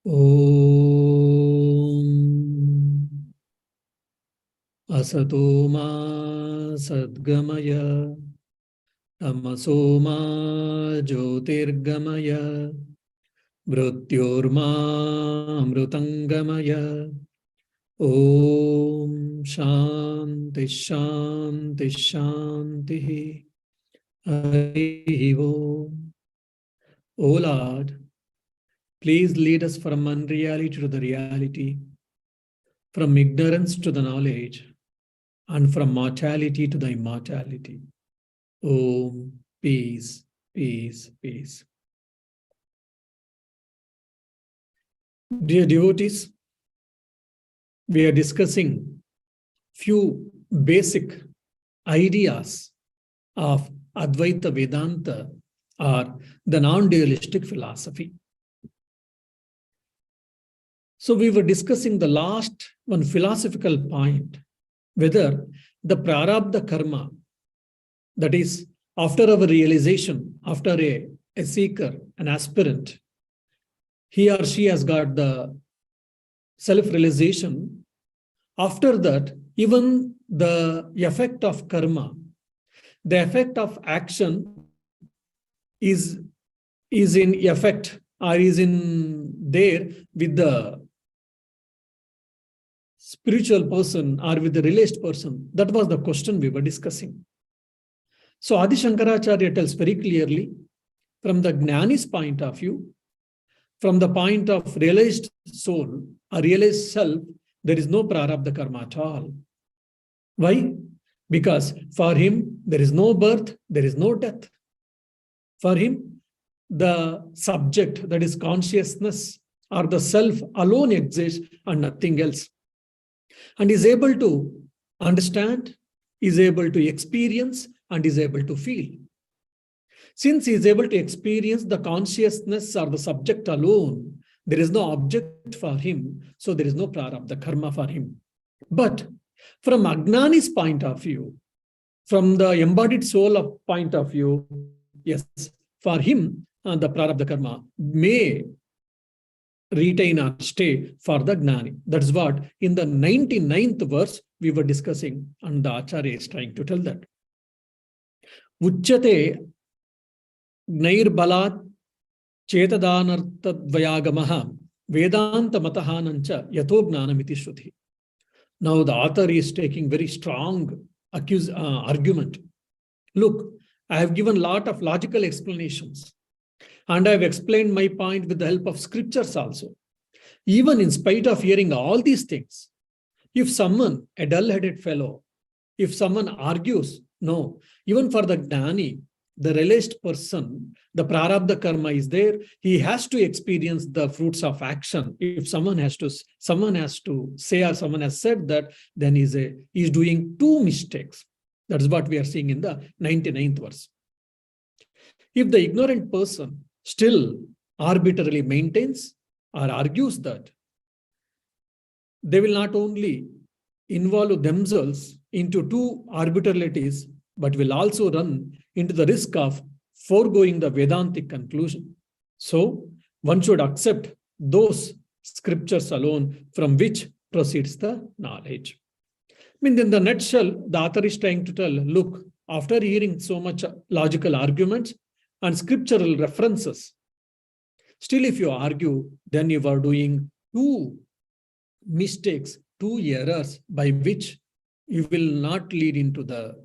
Om Asato Ma Sadgamaya Tamaso Ma Jyotirgamaya Mrityorma Amrutangamaya. Om Shanti Shanti Shanti. Hari Om. O Lord, please lead us from unreality to the reality, from ignorance to the knowledge, and from mortality to the immortality. Om, peace, peace, peace. Dear devotees, we are discussing few basic ideas of Advaita Vedanta, or the non-dualistic philosophy. So we were discussing the last one philosophical point, whether the Prarabdha karma, that is, after our realization, after a seeker, an aspirant, he or she has got the self-realization. After that, even the effect of karma, the effect of action is in effect, or is in there with the spiritual person or with the realized person. That was the question we were discussing. So Adi Shankaracharya tells very clearly, from the Gnani's point of view, from the point of realized soul or realized self, there is no Prarabdha karma at all. Why? Because for him, there is no birth, there is no death. For him, the subject, that is consciousness or the self alone exists and nothing else. And is able to understand, is able to experience, and is able to feel. Since he is able to experience the consciousness or the subject alone, there is no object for him, so there is no Prarabdha karma for him. But from Agnani's point of view, from the embodied soul of point of view, yes, for him, the Prarabdha karma may retain or stay for the Gnani. That's what in the 99th verse we were discussing, and the Acharya is trying to tell that. Uchyate Gnairbhalat Chetadanartadvayagamaha Vedanta Matahanancha Yato Gnanamiti Shruti. Now the author is taking very strong argument. Look, I have given a lot of logical explanations, and I have explained my point with the help of scriptures also. Even in spite of hearing all these things, if someone, a dull-headed fellow, if someone argues, no, even for the Gnani, the realized person, the Prarabdha karma is there, he has to experience the fruits of action. If someone has to say, or someone has said that, then he's doing two mistakes. That is what we are seeing in the 99th verse. If the ignorant person still arbitrarily maintains or argues that, they will not only involve themselves into two arbitrarities, but will also run into the risk of foregoing the Vedantic conclusion. So one should accept those scriptures alone from which proceeds the knowledge. I mean, in the nutshell, the author is trying to tell, look, after hearing so much logical arguments and scriptural references, still if you argue, then you are doing two mistakes, two errors by which you will not you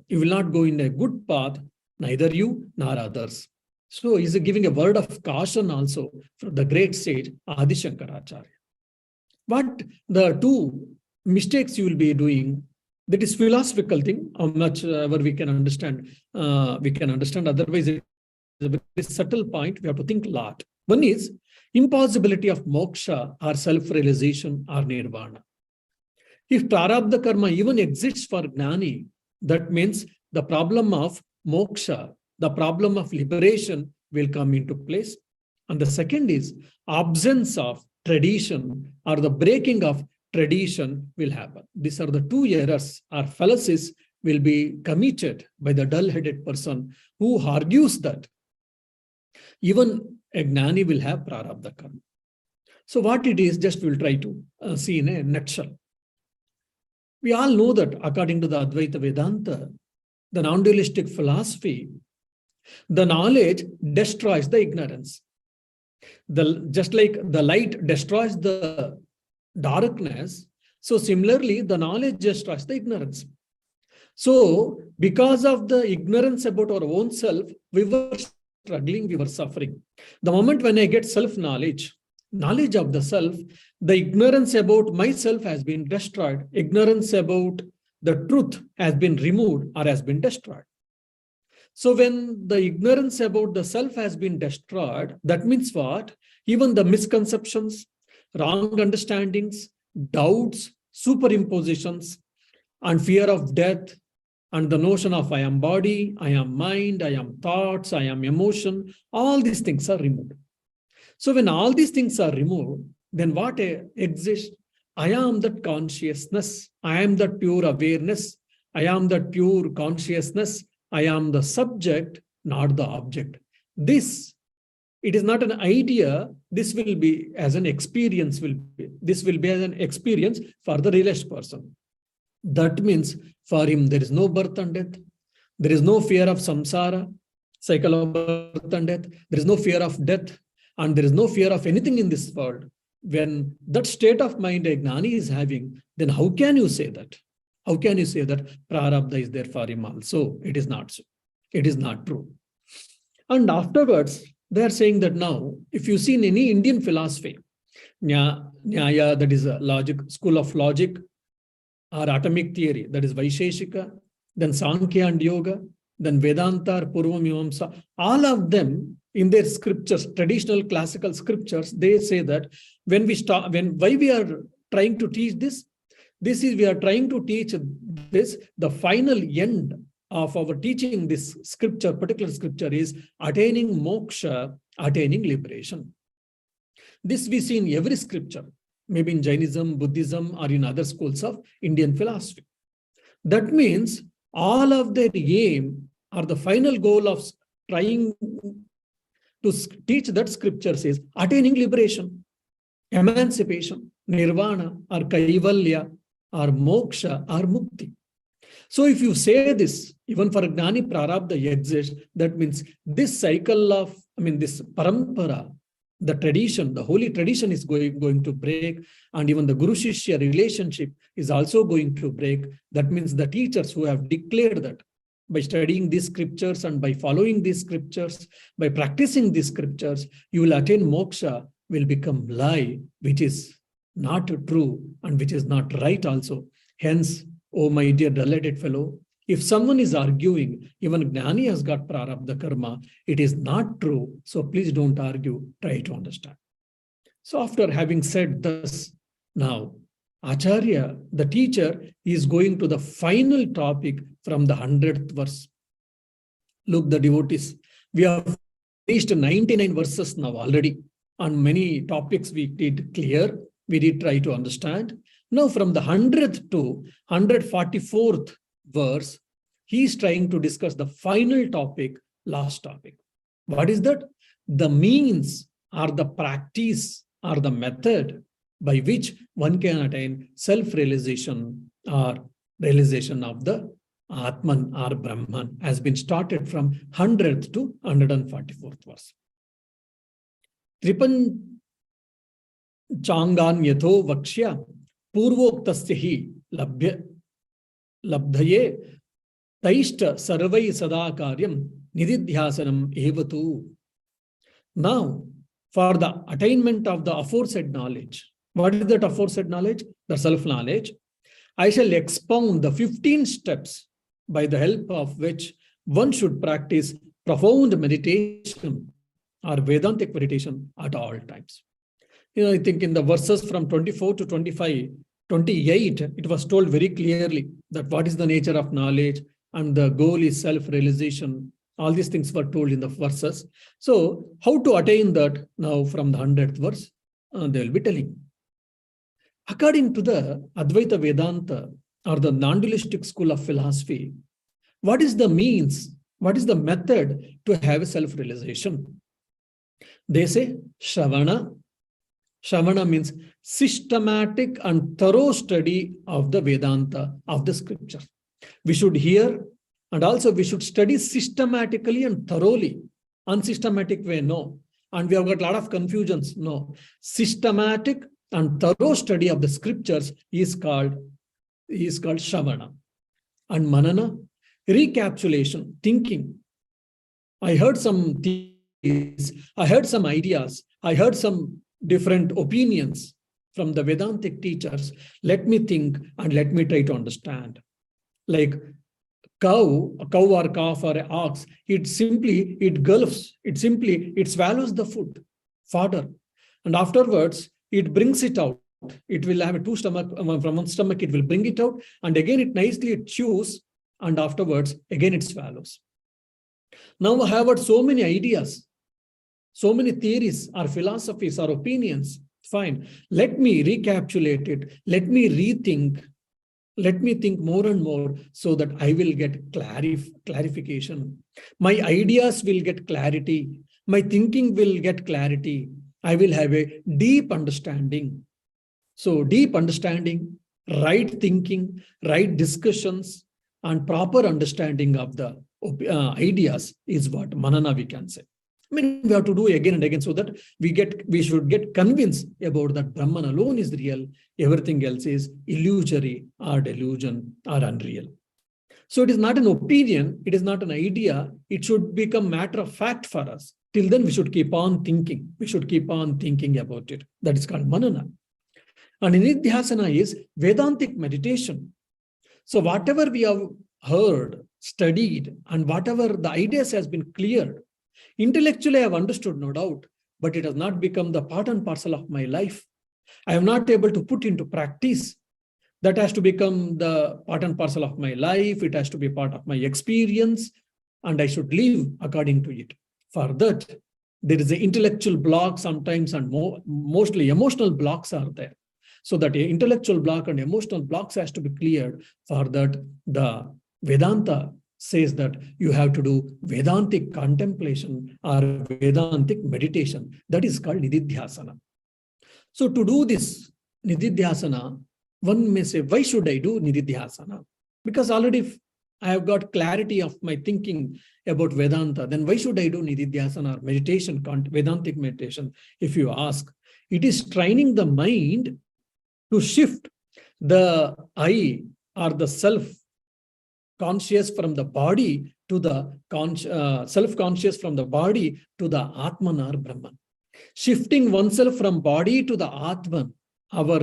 will not go in a good path, neither you nor others. So he's giving a word of caution also from the great sage Adi Shankaracharya. What the two mistakes you will be doing, that is philosophical thing, how much ever we can understand. Otherwise, it's a very subtle point. We have to think a lot. One is impossibility of moksha or self-realization or nirvana. If Prarabdha karma even exists for Gnani, that means the problem of moksha, the problem of liberation will come into place. And the second is absence of tradition or the breaking of tradition will happen. These are the two errors or fallacies will be committed by the dull-headed person who argues that even a Gnani will have Prarabdha karma. So what it is, just we'll try to see in a nutshell. We all know that according to the Advaita Vedanta, the non-dualistic philosophy, the knowledge destroys the ignorance. Just like the light destroys the darkness, so similarly, the knowledge destroys the ignorance. So because of the ignorance about our own self, we were struggling, we were suffering. The moment when I get self-knowledge, knowledge of the self, the ignorance about myself has been destroyed. Ignorance about the truth has been removed or has been destroyed. So when the ignorance about the self has been destroyed, that means what? Even the misconceptions, wrong understandings, doubts, superimpositions, and fear of death, and the notion of I am body, I am mind, I am thoughts, I am emotion, all these things are removed. So when all these things are removed, then what exists? I am that consciousness. I am that pure awareness. I am that pure consciousness. I am the subject, not the object. This, it is not an idea. This will be as an experience. This will be as an experience for the realized person. That means for him, there is no birth and death. There is no fear of samsara, cycle of birth and death. There is no fear of death. And there is no fear of anything in this world. When that state of mind a Gnani is having, then how can you say that? How can you say that Prarabdha is there for him also? It is not so. It is not true. And afterwards, they are saying that now, if you see in any Indian philosophy, Nyaya, that is a logic, school of logic, or atomic theory, that is Vaisheshika, then Sankhya and Yoga, then Vedanta or Purvamimamsa, all of them in their scriptures, traditional classical scriptures, they say that when we start, why we are trying to teach this, we are trying to teach this, the final end of our teaching this scripture, particular scripture is attaining moksha, attaining liberation. This we see in every scripture, maybe in Jainism, Buddhism, or in other schools of Indian philosophy. That means all of their aim or the final goal of trying to teach that scripture says attaining liberation, emancipation, nirvana, or kaivalya, or moksha, or mukti. So if you say this, even for Gnani Prarabdha exists, that means this cycle of, this parampara, the tradition, the holy tradition is going to break, and even the Guru Shishya relationship is also going to break. That means the teachers who have declared that by studying these scriptures and by following these scriptures, by practicing these scriptures, you will attain moksha, will become lie, which is not true and which is not right also. Hence, oh my dear delighted fellow, if someone is arguing, even Gnani has got Prarabdha karma, it is not true. So please don't argue, try to understand. So after having said this, now Acharya, the teacher, is going to the final topic from the 100th verse. Look, the devotees, we have reached 99 verses now already. On many topics we did clear, we did try to understand. Now from the 100th to 144th verse, he is trying to discuss the final topic, last topic. What is that? The means or the practice or the method by which one can attain self-realization or realization of the Atman or Brahman has been started from 100th to 144th verse. Tripan Changan Yatho Vakshya Purvoktasya hi labdhaye Taishta Sarvai Sadakaryam Nididhyasanam Evatu. Now, for the attainment of the aforesaid knowledge, what is that aforesaid knowledge? The self-knowledge. I shall expound the 15 steps by the help of which one should practice profound meditation or Vedantic meditation at all times. I think in the verses from 24 to 25, 28, it was told very clearly that what is the nature of knowledge and the goal is self-realization. All these things were told in the verses. So how to attain that now from the 100th verse, they will be telling. According to the Advaita Vedanta or the non-dualistic school of philosophy, what is the means, what is the method to have a self-realization? They say Shravana, Shravana means systematic and thorough study of the Vedanta, of the scripture. We should hear, and also we should study systematically and thoroughly. Unsystematic way, no. And we have got a lot of confusions, no. Systematic and thorough study of the scriptures is called Shravana. And Manana, recapitulation, thinking. I heard some theories, I heard some ideas, I heard some different opinions from the Vedantic teachers. Let me think and let me try to understand. Like a cow or calf or an ox, it swallows the food, fodder. And afterwards, it brings it out. It will have a two stomach, from one stomach, it will bring it out. And again, it chews. And afterwards, again, it swallows. Now I have got so many ideas, so many theories or philosophies or opinions. Fine. Let me recapitulate it. Let me rethink. Let me think more and more so that I will get clarification. My ideas will get clarity. My thinking will get clarity. I will have a deep understanding. So deep understanding, right thinking, right discussions, and proper understanding of the ideas is what manana we can say. I mean, we have to do again and again so that we should get convinced about that Brahman alone is real, everything else is illusory or delusion or unreal. So it is not an opinion, it is not an idea, it should become matter of fact for us. Till then, we should keep on thinking. We should keep on thinking about it. That is called manana. And nididhyasana is Vedantic meditation. So whatever we have heard, studied, and whatever the ideas has been cleared, intellectually I have understood, no doubt, but it has not become the part and parcel of my life. I am not able to put into practice. That has to become the part and parcel of my life. It has to be part of my experience, and I should live according to it. For that, there is an intellectual block sometimes, and mostly emotional blocks are there. So that intellectual block and emotional blocks has to be cleared. For that, the Vedanta says that you have to do Vedantic contemplation or Vedantic meditation. That is called nididhyasana. So to do this nididhyasana, one may say, why should I do nididhyasana? Because already I have got clarity of my thinking about Vedanta, then why should I do nididhyasana or meditation, Vedantic meditation? If you ask, it is training the mind to shift the I or the self-conscious from the body to the self-conscious from the body to the Atman or Brahman. Shifting oneself from body to the Atman,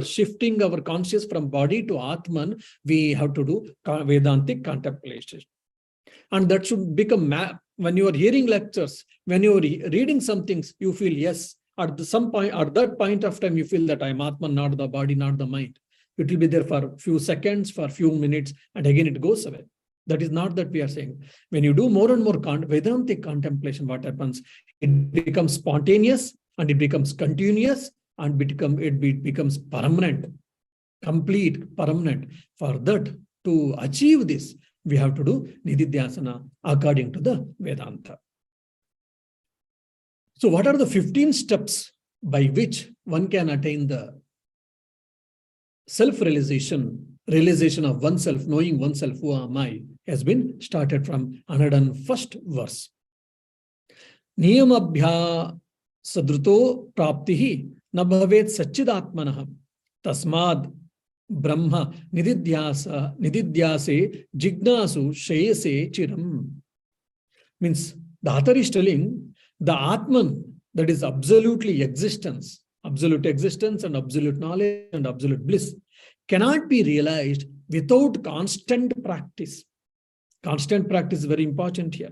shifting our conscious from body to Atman, we have to do Vedantic contemplation. And that should become, when you are hearing lectures, when you are reading some things, you feel, yes, at that point of time, you feel that I'm Atman, not the body, not the mind. It will be there for a few seconds, for a few minutes, and again it goes away. That is not that we are saying. When you do more and more Vedantic contemplation, what happens? It becomes spontaneous, and it becomes continuous, and it becomes permanent, complete, permanent. For that, to achieve this, we have to do nididhyasana according to the Vedanta. So what are the 15 steps by which one can attain the self-realization, realization of oneself, knowing oneself, who am I, has been started from 101st verse. Niyamabhya sadruto praptihi na bhavet sachidatmanah tasmad brahma nididhyase jignasu shayase chiram. Means the author is telling the Atman, that is absolute existence and absolute knowledge and absolute bliss, cannot be realized without constant practice. Constant practice is very important here.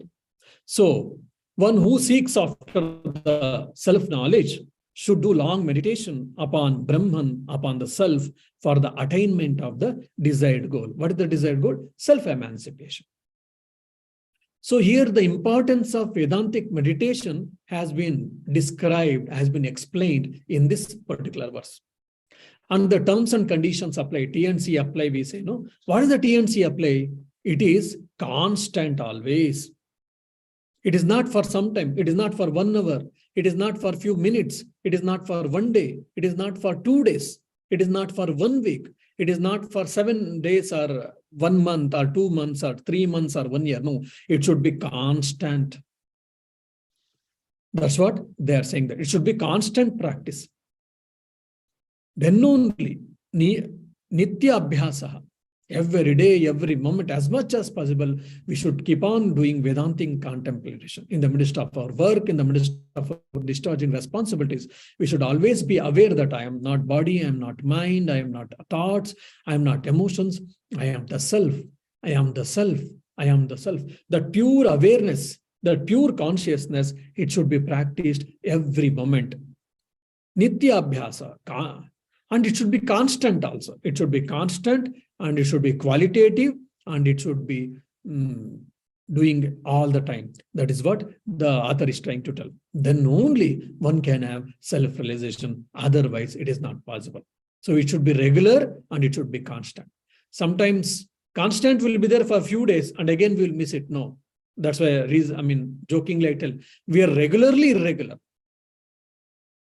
So one who seeks after the self-knowledge should do long meditation upon Brahman, upon the self, for the attainment of the desired goal. What is the desired goal? Self-emancipation. So here the importance of Vedantic meditation has been described, has been explained in this particular verse. And the terms and conditions apply, T&C apply, we say, no? What is the T&C apply? It is constant always. It is not for some time. It is not for 1 hour. It is not for few minutes. It is not for 1 day. It is not for 2 days. It is not for 1 week. It is not for 7 days or 1 month or 2 months or 3 months or 1 year. No, it should be constant. That's what they are saying, that it should be constant practice. Then only nitya abhyasaha. Every day, every moment, as much as possible, we should keep on doing Vedantic contemplation. In the midst of our work, in the midst of our discharging responsibilities, we should always be aware that I am not body, I am not mind, I am not thoughts, I am not emotions, I am the self, I am the self, I am the self. That pure awareness, that pure consciousness, it should be practiced every moment. Nitya abhyasa. And it should be constant also. It should be constant, and it should be qualitative, and it should be doing all the time. That is what the author is trying to tell. Then only one can have self-realization. Otherwise, it is not possible. So it should be regular and it should be constant. Sometimes constant will be there for a few days and again we'll miss it. No. That's why, jokingly I tell, we are regularly irregular.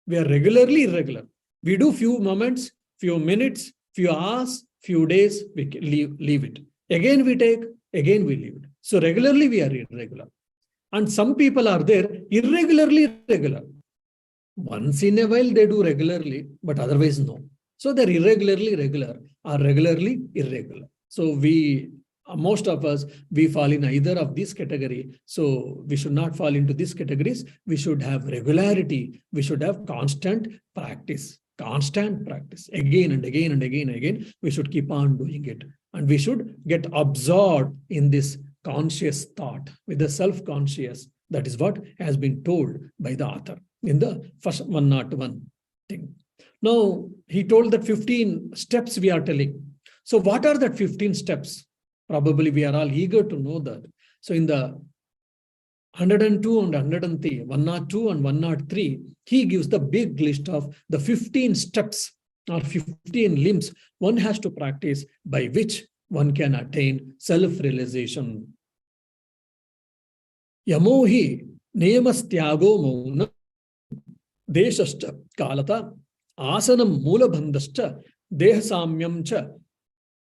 We are regularly irregular. We do few moments, few minutes, few hours, few days, we leave it. Again we take, again we leave it. So regularly we are irregular. And some people are there irregularly regular. Once in a while they do regularly, but otherwise no. So they're irregularly regular or regularly irregular. So most of us, we fall in either of these category. So we should not fall into these categories. We should have regularity. We should have constant practice. Constant practice. Again and again and again and again. We should keep on doing it. And we should get absorbed in this conscious thought with the self-conscious. That is what has been told by the author in the first 101 thing. Now, he told that 15 steps we are telling. So what are that 15 steps? Probably we are all eager to know that. So in the 102 and 103, 102 and 103, he gives the big list of the 15 steps or 15 limbs one has to practice by which one can attain self-realization. Yamohi niyamastyago mauna deshascha kalata asanam moolabandhascha dehasamyam cha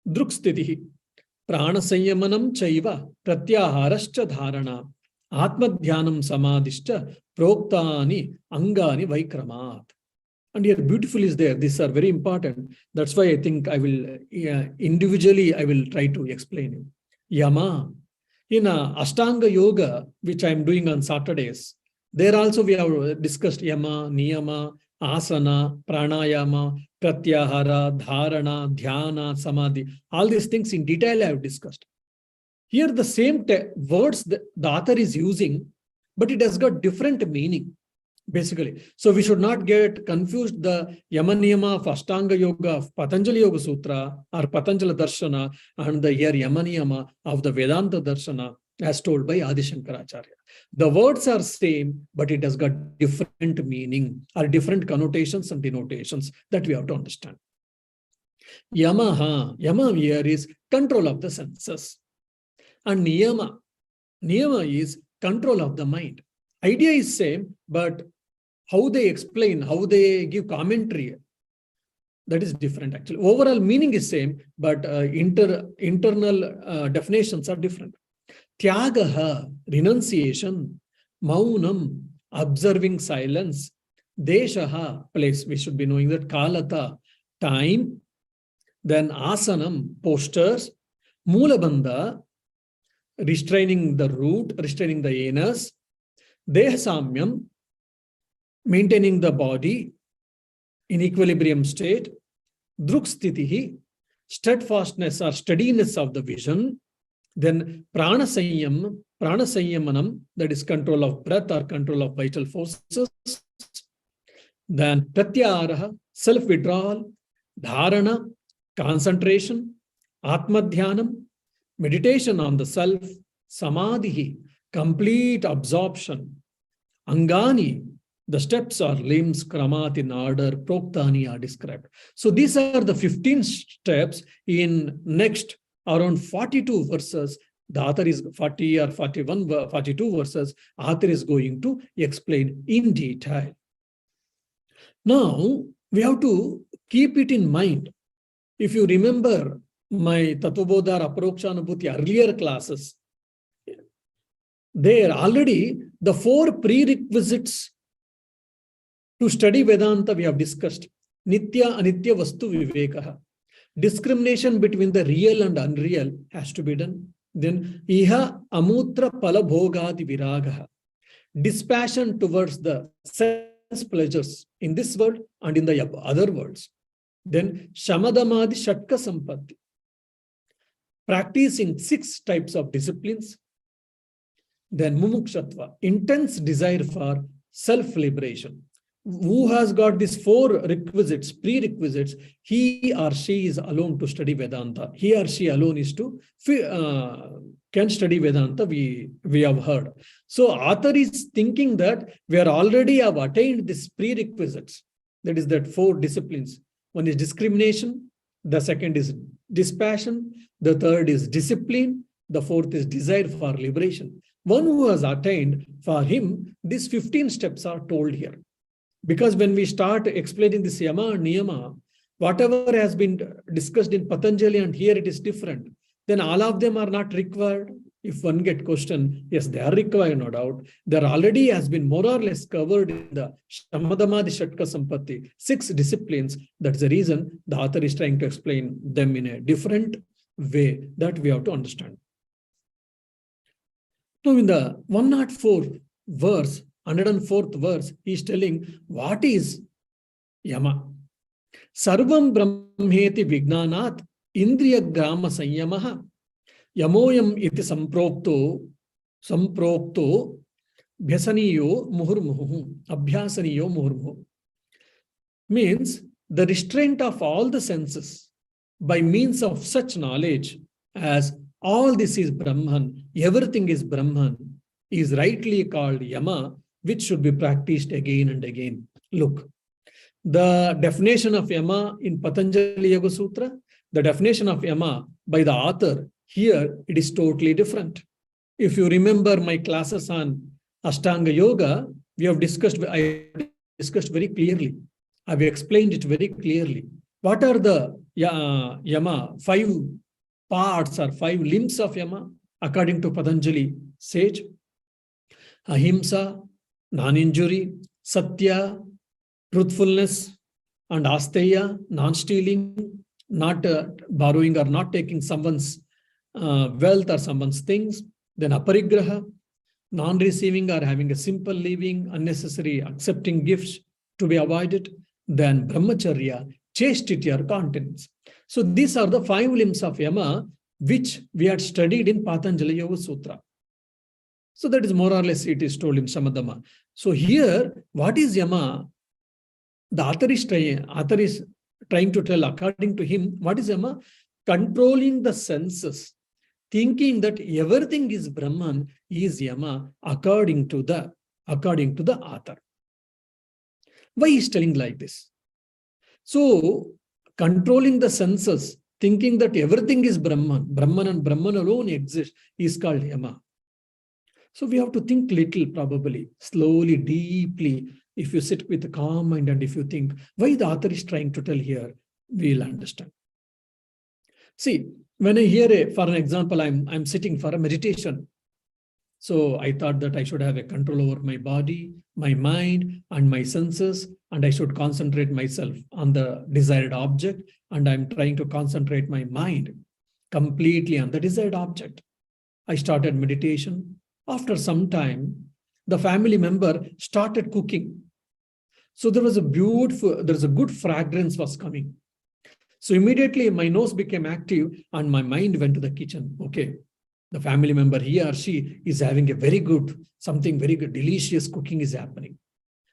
drukstitihi pranasanyamanam chaiva pratyaharascha dharana atmadhyanam samadhischa proktani angani vaikramat. And here beautiful is there. These are very important. That's why I think I will individually I will try to explain it. Yama. In Ashtanga Yoga, which I am doing on Saturdays, there also we have discussed Yama, Niyama, Asana, Pranayama, Pratyahara, Dharana, Dhyana, Samadhi. All these things in detail I have discussed. Here the same words the author is using, but it has got different meaning, basically. So we should not get confused the Yama Niyama of Ashtanga Yoga of Patanjali Yoga Sutra or Patanjali Darshana and the here Yama Niyama of the Vedanta Darshana as told by Adi Shankaracharya. The words are same, but it has got different meaning or different connotations and denotations that we have to understand. Yama here is control of the senses. And Niyama is control of the mind. Idea is same, but how they explain, how they give commentary, that is different actually. Overall meaning is same, but internal definitions are different. Tyagaha, renunciation. Maunam, observing silence. Deshaha, place. We should be knowing that. Kalata, time. Then asanam, postures. Moolabandha, restraining the root, restraining the anus. Dehasamyam, maintaining the body in equilibrium state. Drukstitihi, steadfastness or steadiness of the vision. Then pranasanyamanam, that is control of breath or control of vital forces. Then pratyahara, self-withdrawal. Dharana, concentration. Atmadhyanam, meditation on the self. Samadhi, complete absorption. Angani, the steps or limbs, kramat in order, proktani are described. So these are the 15 steps in next around 42 verses The author is 40 or 41, 42 verses, author is going to explain in detail. Now, we have to keep it in mind. If you remember my Tattvabodha Aparokshanubhuti earlier classes, there already the 4 prerequisites to study Vedanta we have discussed. Nitya, Anitya, Vastu, Vivekaha. Discrimination between the real and unreal has to be done. Then, Iha, Amutra, Pala, Bhogadi, Viragaha. Dispassion towards the sense pleasures in this world and in the other worlds. Then, Shamadamadi, Shatka, Sampatti. Practicing 6 types of disciplines. Then, Mumukshatva, intense desire for self-liberation. Who has got these 4 requisites, prerequisites, he or she is alone to study Vedanta. He or she alone is to can study Vedanta, we have heard. So author is thinking that we are already have attained these prerequisites. That is that 4 disciplines. One is discrimination, the second is dispassion, the third is discipline, the fourth is desire for liberation. One who has attained, for him, these 15 steps are told here. Because when we start explaining this Yama and Niyama, whatever has been discussed in Patanjali and here it is different, then all of them are not required. If one get question, yes, they are required, no doubt. There already has been more or less covered in the Shamadamadi Shatka Sampatti, 6 disciplines. That's the reason the author is trying to explain them in a different way that we have to understand. Now in the 104th verse, 104th verse, he is telling what is Yama. Sarvam Brahmeti Vignanat Indriya Grama Sanyamaha Yamoyam iti Samprokto Bhyasaniyo Muhurmuhu Abhyasaniyo Muhurmuhu. Means the restraint of all the senses by means of such knowledge as all this is Brahman, everything is Brahman, is rightly called Yama, which should be practiced again and again. Look, the definition of Yama in Patanjali Yoga Sutra, the definition of Yama by the author, here it is totally different. If you remember my classes on Ashtanga Yoga, I discussed very clearly. I've explained it very clearly. What are the Yama, 5 parts or 5 limbs of Yama according to Patanjali sage? Ahimsa, non-injury, Satya, truthfulness, and Asteya, non-stealing, not borrowing or not taking someone's wealth or someone's things. Then Aparigraha, non-receiving or having a simple living, unnecessary accepting gifts to be avoided. Then Brahmacharya, chastity or continence. So these are the 5 limbs of Yama which we had studied in Patanjali Yoga Sutra. So that is more or less it is told in Samadama. So here, what is Yama? The author is trying to tell, according to him, what is Yama? Controlling the senses, thinking that everything is Brahman is Yama according to the author. Why he is telling like this? So, controlling the senses, thinking that everything is Brahman and Brahman alone exists, is called Yama. So we have to think little, probably, slowly, deeply. If you sit with a calm mind and if you think, why the author is trying to tell here, we'll understand. See, when I hear, for an example, I'm sitting for a meditation. So I thought that I should have a control over my body, my mind, and my senses, and I should concentrate myself on the desired object, and I'm trying to concentrate my mind completely on the desired object. I started meditation. After some time, the family member started cooking. So there's a good fragrance was coming. So immediately my nose became active and my mind went to the kitchen. Okay, the family member, he or she is having something very good, delicious cooking is happening.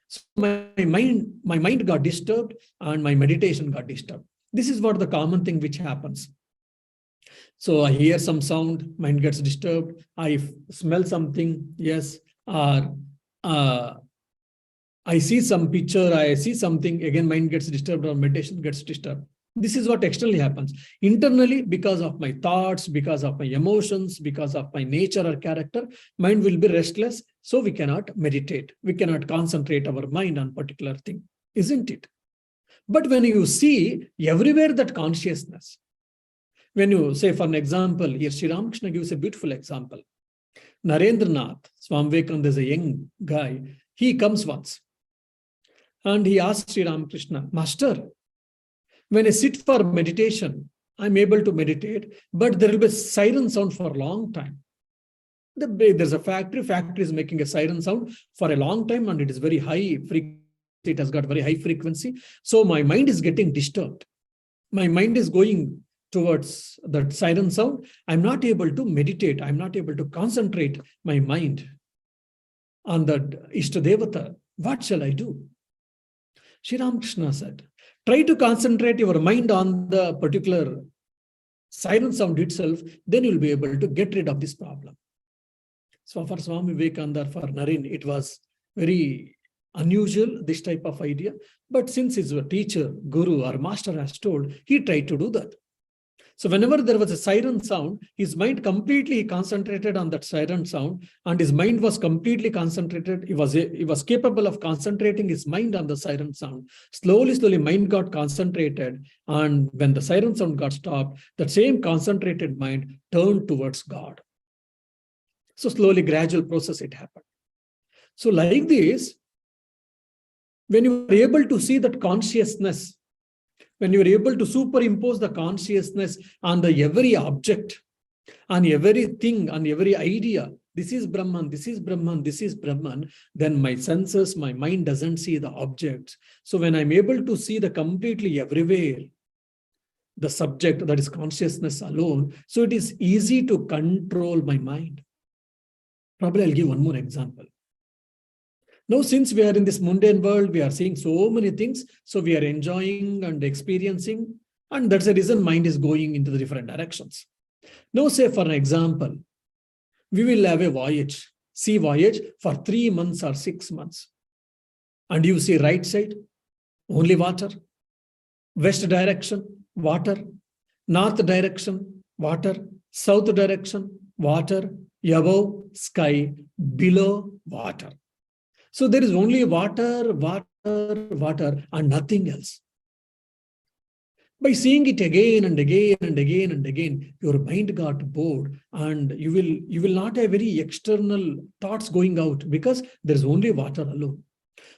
So my mind got disturbed and my meditation got disturbed. This is what the common thing which happens. So I hear some sound, mind gets disturbed. I smell something, yes, or I see some picture, I see something, again mind gets disturbed or meditation gets disturbed. This is what externally happens. Internally, because of my thoughts, because of my emotions, because of my nature or character, mind will be restless. So we cannot meditate. We cannot concentrate our mind on particular thing, isn't it? But when you see everywhere that consciousness, when you say, for an example, here Sri Ramakrishna gives a beautiful example. Narendranath, Swami Vivekananda is a young guy. He comes once and he asks Sri Ramakrishna, Master, when I sit for meditation, I'm able to meditate, but there will be a siren sound for a long time. There's a factory is making a siren sound for a long time, and it is very high frequency. It has got very high frequency. So my mind is getting disturbed. My mind is going towards that siren sound. I'm not able to meditate. I'm not able to concentrate my mind on that Ishtadevata. What shall I do? Sri Ramakrishna said, try to concentrate your mind on the particular siren sound itself, then you'll be able to get rid of this problem. So for Swami Vivekananda, for Naren, it was very unusual, this type of idea. But since his teacher, guru or master has told, he tried to do that. So whenever there was a siren sound, his mind completely concentrated on that siren sound, and his mind was completely concentrated. He was capable of concentrating his mind on the siren sound. Slowly, mind got concentrated, and when the siren sound got stopped, that same concentrated mind turned towards God. So slowly, gradual process it happened. So like this, when you are able to see that consciousness, when you are able to superimpose the consciousness on the every object, on everything, on every idea, this is Brahman, this is Brahman, this is Brahman, then my senses, my mind doesn't see the objects. So when I'm able to see the completely everywhere, the subject, that is consciousness alone, so it is easy to control my mind. Probably I'll give one more example. Now, since we are in this mundane world, we are seeing so many things, so we are enjoying and experiencing, and that's the reason mind is going into the different directions. Now, say for an example, we will have a voyage, sea voyage for 3 months or 6 months. And you see right side, only water, west direction, water, north direction, water, south direction, water, above, sky, below, water. So there is only water, and nothing else. By seeing it again and again and again and again, your mind got bored, and you will not have very external thoughts going out, because there is only water alone.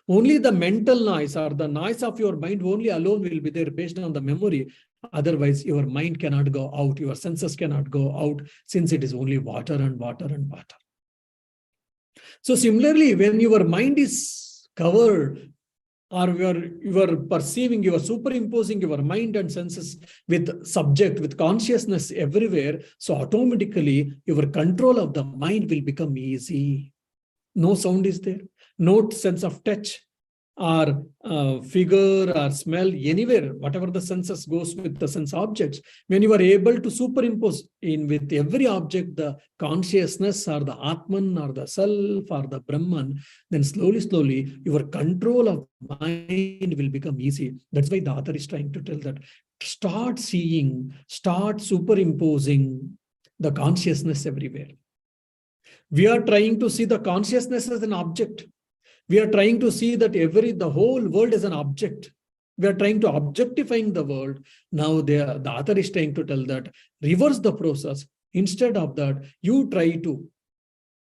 Only the mental noise or the noise of your mind only alone will be there based on the memory. Otherwise, your mind cannot go out, your senses cannot go out, since it is only water and water and water. So similarly, when your mind is covered, or you are perceiving, you are superimposing your mind and senses with subject, with consciousness everywhere, so automatically your control of the mind will become easy. No sound is there, no sense of touch or figure or smell, anywhere, whatever the senses goes with the sense objects. When you are able to superimpose in with every object the consciousness or the Atman or the self or the Brahman, then slowly your control of mind will become easy. That's why the author is trying to tell that start seeing, start superimposing the consciousness everywhere. We are trying to see the consciousness as an object. We are trying to see that the whole world is an object. We are trying to objectifying the world. Now the author is trying to tell that reverse the process. Instead of that, you try to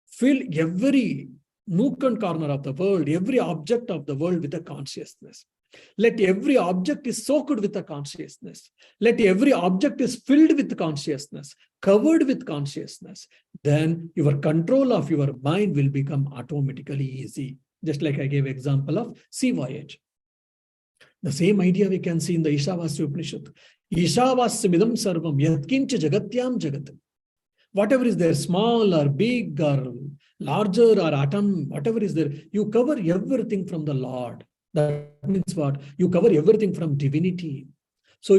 fill every nook and corner of the world, every object of the world with a consciousness. Let every object is soaked with a consciousness. Let every object is filled with consciousness, covered with consciousness. Then your control of your mind will become automatically easy. Just like I gave example of sea voyage. The same idea we can see in the Ishavasya Upanishad. Ishavasyamidam sarvam yatkincha jagatyam jagat. Whatever is there, small or big or larger or atom, whatever is there, you cover everything from the Lord. That means what? You cover everything from divinity. So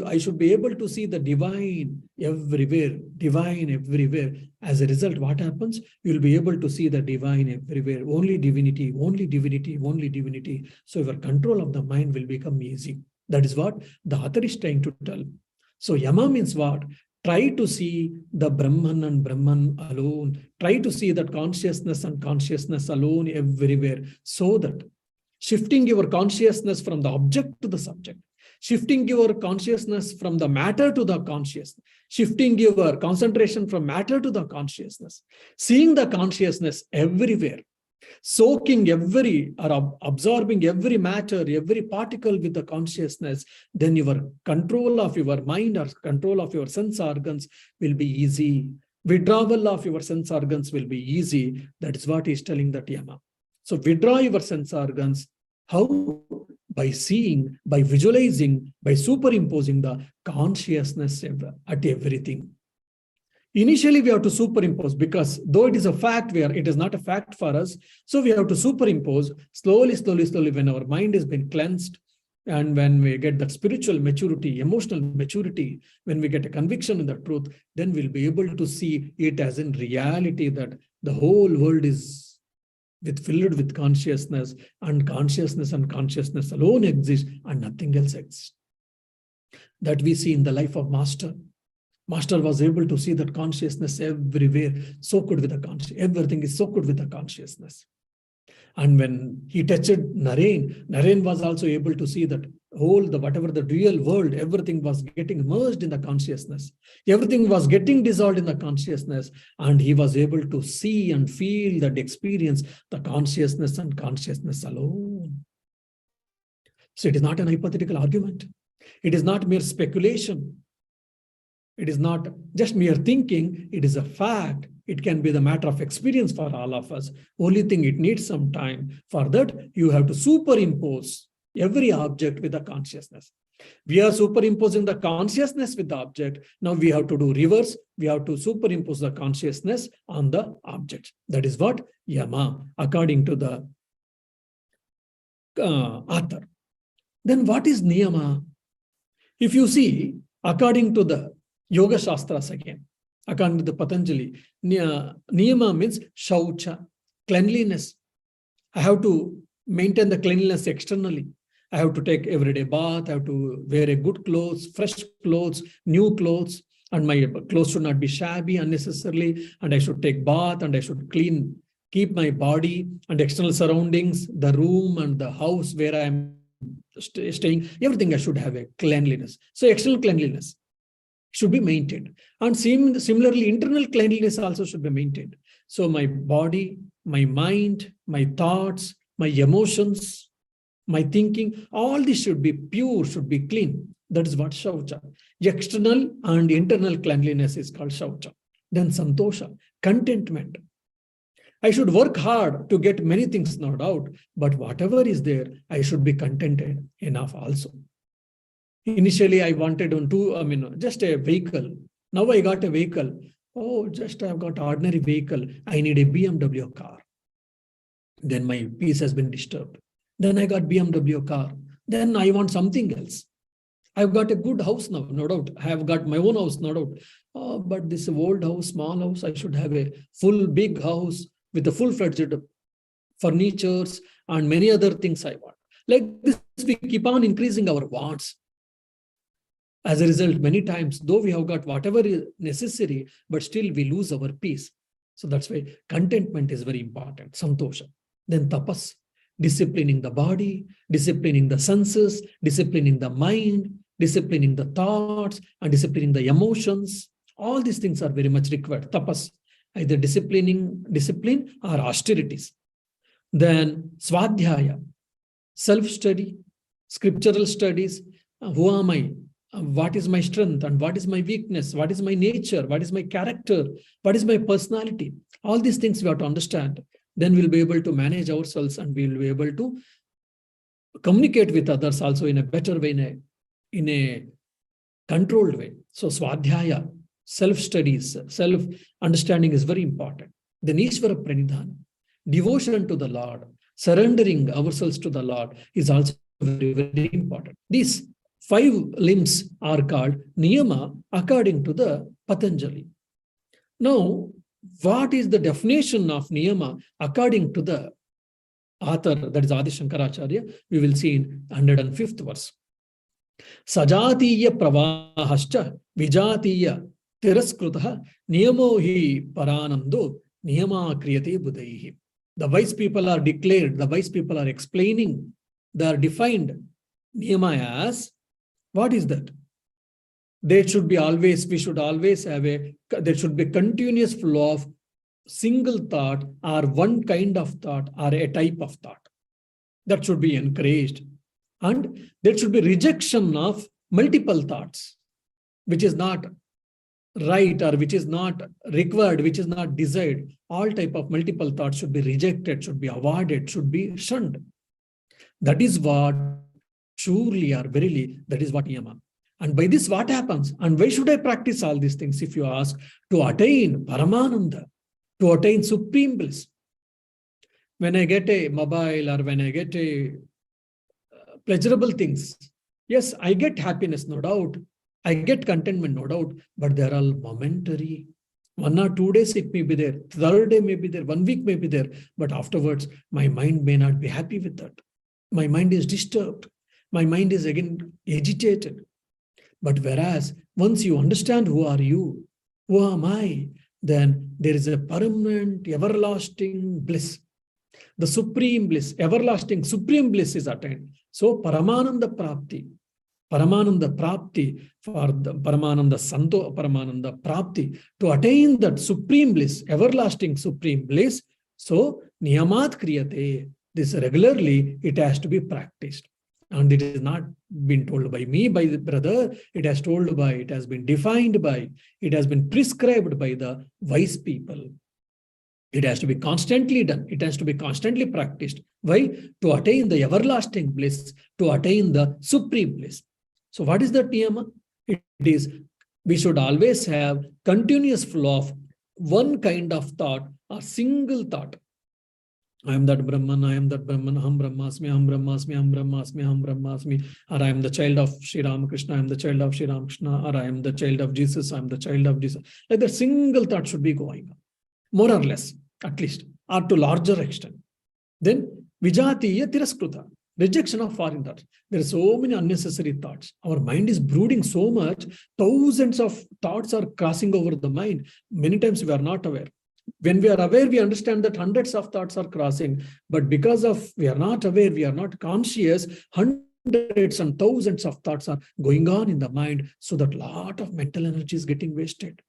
I should be able to see the divine everywhere, divine everywhere. As a result, what happens? You'll be able to see the divine everywhere. Only divinity, only divinity, only divinity. So your control of the mind will become easy. That is what the author is trying to tell. So Yama means what? Try to see the Brahman and Brahman alone. Try to see that consciousness and consciousness alone everywhere, so that shifting your consciousness from the object to the subject, shifting your consciousness from the matter to the consciousness, shifting your concentration from matter to the consciousness, seeing the consciousness everywhere, soaking every or absorbing every matter, every particle with the consciousness, then your control of your mind or control of your sense organs will be easy. Withdrawal of your sense organs will be easy. That is what he's telling that Yama. So withdraw your sense organs. How? By seeing, by visualizing, by superimposing the consciousness at everything. Initially, we have to superimpose, because though it is a fact, where it is not a fact for us, so we have to superimpose slowly, when our mind has been cleansed, and when we get that spiritual maturity, emotional maturity, when we get a conviction in the truth, then we'll be able to see it as in reality, that the whole world is filled with consciousness, and consciousness alone exists, and nothing else exists. That we see in the life of Master. Master was able to see that consciousness everywhere, soaked with the consciousness. Everything is soaked with the consciousness. And when he touched Naren was also able to see that whatever the real world, everything was getting merged in the consciousness. Everything was getting dissolved in the consciousness. And he was able to see and feel that experience, the consciousness and consciousness alone. So it is not an hypothetical argument. It is not mere speculation. It is not just mere thinking. It is a fact. It can be the matter of experience for all of us. Only thing, it needs some time. For that, you have to superimpose every object with the consciousness. We are superimposing the consciousness with the object. Now we have to do reverse. We have to superimpose the consciousness on the object. That is what Yama, according to the author. Then what is Niyama? If you see, according to the Yoga Shastras again, according to the Patanjali, Niyama means Shaucha, cleanliness. I have to maintain the cleanliness externally. I have to take everyday bath. I have to wear a good clothes, fresh clothes, new clothes, and my clothes should not be shabby unnecessarily. And I should take bath, and I should keep my body and external surroundings, the room and the house where I am staying. Everything I should have a cleanliness. So external cleanliness should be maintained. And similarly, internal cleanliness also should be maintained. So my body, my mind, my thoughts, my emotions, my thinking, all this should be pure, should be clean. That is what Shaucha. External and internal cleanliness is called Shaucha. Then Santosha, contentment. I should work hard to get many things, no doubt, but whatever is there, I should be contented enough also. Initially, I wanted just a vehicle. Now I got a vehicle. Oh, just I've got ordinary vehicle. I need a BMW car. Then my peace has been disturbed. Then I got BMW car. Then I want something else. I've got a good house now, no doubt. I have got my own house, no doubt. Oh, but this old house, small house, I should have a full big house with a full-fledged furnitures and many other things I want. Like this, we keep on increasing our wants. As a result, many times, though we have got whatever is necessary, but still we lose our peace. So that's why contentment is very important. Santosha. Then tapas, disciplining the body, disciplining the senses, disciplining the mind, disciplining the thoughts, and disciplining the emotions. All these things are very much required. Tapas, either discipline or austerities. Then swadhyaya, self-study, scriptural studies. Who am I? What is my strength and what is my weakness? What is my nature? What is my character? What is my personality? All these things we have to understand. Then we'll be able to manage ourselves, and we'll be able to communicate with others also in a better way, in a controlled way. So swadhyaya, self-studies, self-understanding is very important. Then Ishvara Pranidhana, devotion to the Lord, surrendering ourselves to the Lord is also very, very important. These 5 limbs are called Niyama according to the Patanjali. Now, what is the definition of Niyama according to the author, that is Adi Shankaracharya? We will see in 105th verse. Sajatiya pravahascha vijatiya tiraskrutaha niyamo hi paranando niyama kriyate budaihi. The wise people are declared, the wise people are explaining, they are defined niyama as, what is that? There should be always, we should always have there should be continuous flow of single thought or one kind of thought or a type of thought. That should be encouraged. And there should be rejection of multiple thoughts, which is not right or which is not required, which is not desired. All type of multiple thoughts should be rejected, should be avoided, should be shunned. That is what surely or verily, that is what Yama. And by this, what happens? And why should I practice all these things? If you ask, to attain Paramananda, to attain supreme bliss. When I get a mobile or when I get a pleasurable things, yes, I get happiness, no doubt. I get contentment, no doubt, but they are all momentary. 1 or 2 days it may be there, third day may be there, 1 week may be there, but afterwards my mind may not be happy with that. My mind is disturbed. My mind is again agitated. But whereas once you understand who are you, who am I, then there is a permanent, everlasting bliss. The supreme bliss, everlasting supreme bliss is attained. So Paramananda Prapti, for the Paramananda Santo Paramananda Prapti, to attain that supreme bliss, everlasting supreme bliss. So Niyamat Kriyate, this regularly it has to be practiced. And it is not been told by me, by the brother, it has been defined by, it has been prescribed by the wise people. It has to be constantly done. It has to be constantly practiced. Why? To attain the everlasting bliss, to attain the supreme bliss. So what is that niyama? It is, we should always have continuous flow of one kind of thought, a single thought. I am that Brahman, I am that Brahman, Aham Brahmasmi, Aham Brahmasmi, Aham Brahmasmi, Aham Brahmasmi, or I am the child of Sri Ramakrishna, I am the child of Sri Ramakrishna, or I am the child of Jesus, I am the child of Jesus. Like that single thought should be going on, more or less, at least, or to larger extent. Then Vijatiya Tiraskruta, rejection of foreign thoughts. There are so many unnecessary thoughts. Our mind is brooding so much, thousands of thoughts are crossing over the mind. Many times we are not aware. When we are aware, we understand that hundreds of thoughts are crossing, but because of we are not aware, we are not conscious, hundreds and thousands of thoughts are going on in the mind, so that lot of mental energy is getting wasted.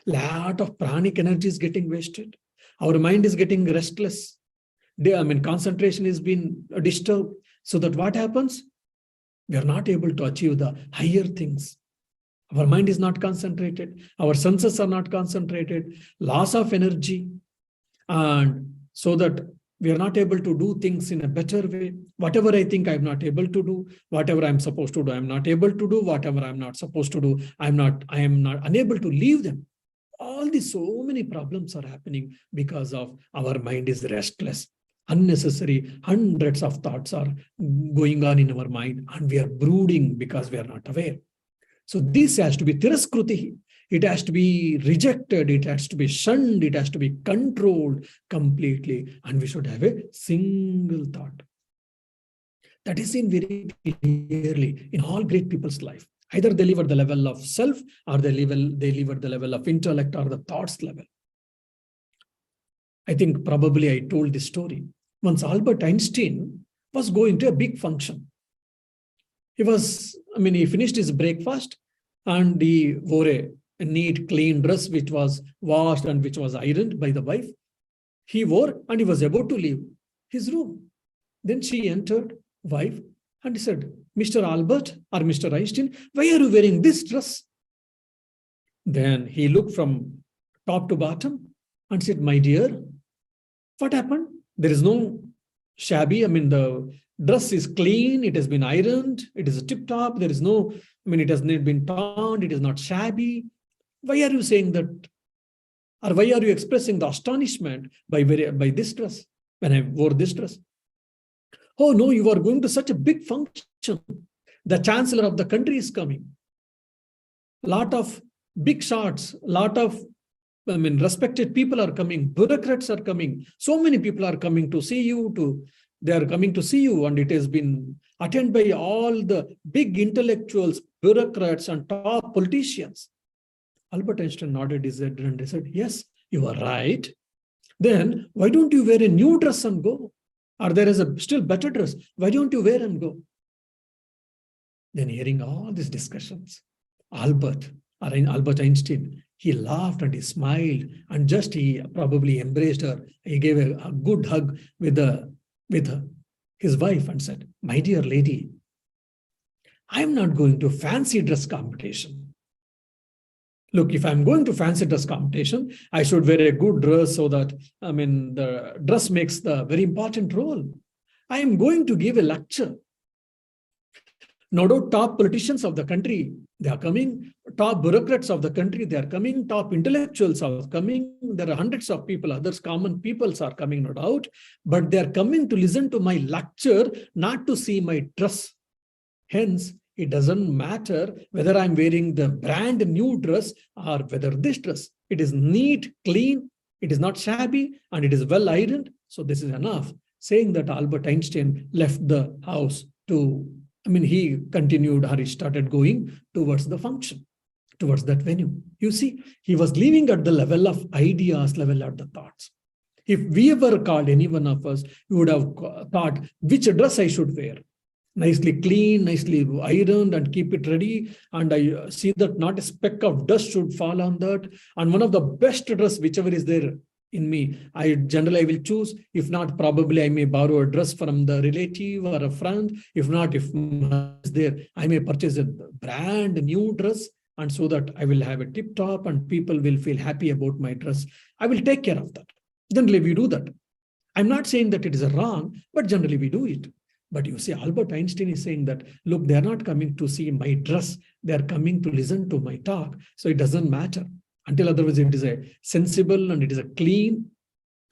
Lot of pranic energy is getting wasted. Our mind is getting restless. Concentration is being disturbed, so that what happens? We are not able to achieve the higher things. Our mind is not concentrated. Our senses are not concentrated. Loss of energy. And so that we are not able to do things in a better way. Whatever I think I'm not able to do, whatever I'm supposed to do, I'm not able to do, whatever I'm not supposed to do, I am not unable to leave them. All these so many problems are happening because of our mind is restless. Unnecessary, hundreds of thoughts are going on in our mind, and we are brooding because we are not aware. So this has to be tiraskruti. It has to be rejected. It has to be shunned. It has to be controlled completely. And we should have a single thought. That is seen very clearly in all great people's life. Either they live at the level of self, or they live at the level of intellect or the thoughts level. I think probably I told this story. Once Albert Einstein was going to a big function. He finished his breakfast and he wore a neat, clean dress which was washed and which was ironed by the wife. He wore and he was about to leave his room. Then she entered, wife, and he said, Mr. Albert or Mr. Einstein, why are you wearing this dress? Then he looked from top to bottom and said, my dear, what happened? There is no shabby, the dress is clean, it has been ironed, it is a tip-top, there is no, it has not been torn, it is not shabby. Why are you saying that? Or why are you expressing the astonishment by this dress, when I wore this dress? Oh no, you are going to such a big function. The chancellor of the country is coming. Lot of big shots, lot of respected people are coming, bureaucrats are coming, so many people are coming to see you, They are coming to see you, and it has been attended by all the big intellectuals, bureaucrats, and top politicians. Albert Einstein nodded his head and he said, yes, you are right. Then why don't you wear a new dress and go? Or there is a still better dress. Why don't you wear and go? Then hearing all these discussions, Albert Einstein, he laughed and he smiled, and just he probably embraced her. He gave a good hug with his wife and said, my dear lady, I'm not going to fancy dress competition. Look, if I'm going to fancy dress competition, I should wear a good dress so that, the dress makes the very important role. I am going to give a lecture. No doubt, top politicians of the country, they are coming. Top bureaucrats of the country, they are coming. Top intellectuals are coming. There are hundreds of people, others, common peoples are coming, no doubt. But they are coming to listen to my lecture, not to see my dress. Hence, it doesn't matter whether I'm wearing the brand new dress or whether this dress. It is neat, clean, it is not shabby, and it is well ironed. So this is enough. Saying that, Albert Einstein left the house he continued, or he started going towards the function, towards that venue. You see, he was living at the level of ideas, level of the thoughts. If we ever called any one of us, we would have thought, which dress I should wear? Nicely clean, nicely ironed, and keep it ready. And I see that not a speck of dust should fall on that. And one of the best dress, whichever is there in me, I will choose. If not, probably I may borrow a dress from the relative or a friend. If not, if it's there, I may purchase a brand new dress, and so that I will have a tip top and people will feel happy about my dress. I will take care of that. Generally, we do that. I'm not saying that it is wrong, but generally we do it. But you see, Albert Einstein is saying that, look, they're not coming to see my dress. They're coming to listen to my talk. So it doesn't matter. Until otherwise it is a sensible and it is a clean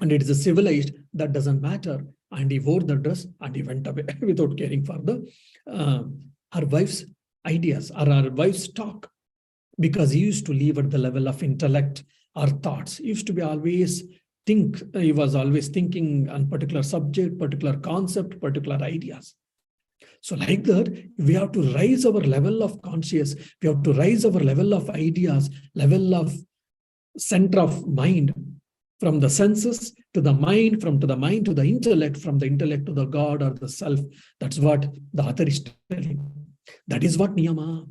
and it is a civilized, that doesn't matter. And he wore the dress and he went away without caring for her wife's ideas or her wife's talk, because he used to live at the level of intellect or thoughts. He used to be he was always thinking on particular subject, particular concept, particular ideas. So like that, we have to rise our level of conscious. We have to rise our level of ideas, level of center of mind, from the senses to the mind, from to the mind to the intellect, from the intellect to the God or the self. That's what the author is telling. That is what Niyama.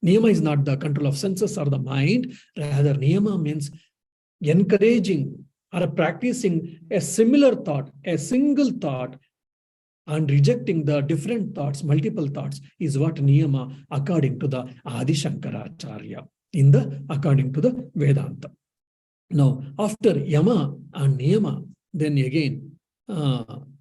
Niyama is not the control of senses or the mind. Rather, Niyama means encouraging or practicing a similar thought, a single thought, and rejecting the different thoughts, multiple thoughts, is what Niyama, according to the Adi Shankaracharya, according to the Vedanta. Now, after Yama and Niyama, then again,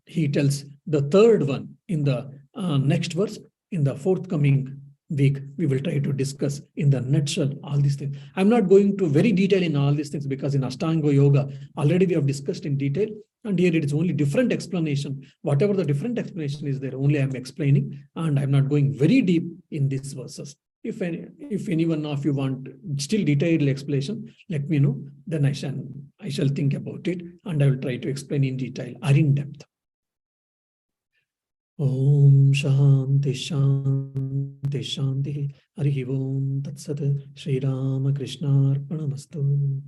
he tells the third one in the next verse. In the forthcoming week, we will try to discuss in the nutshell all these things. I'm not going to very detail in all these things, because in Ashtanga Yoga, already we have discussed in detail. And here it is only different explanation. Whatever the different explanation is there, only I'm explaining, and I'm not going very deep in these verses. If anyone of you want still detailed explanation, let me know. Then I shall think about it, and I will try to explain in detail or in depth. Om Shanti Shanti Shanti. Harihi Om Tat Sat. Shri Rama Krishna Arpanamastu.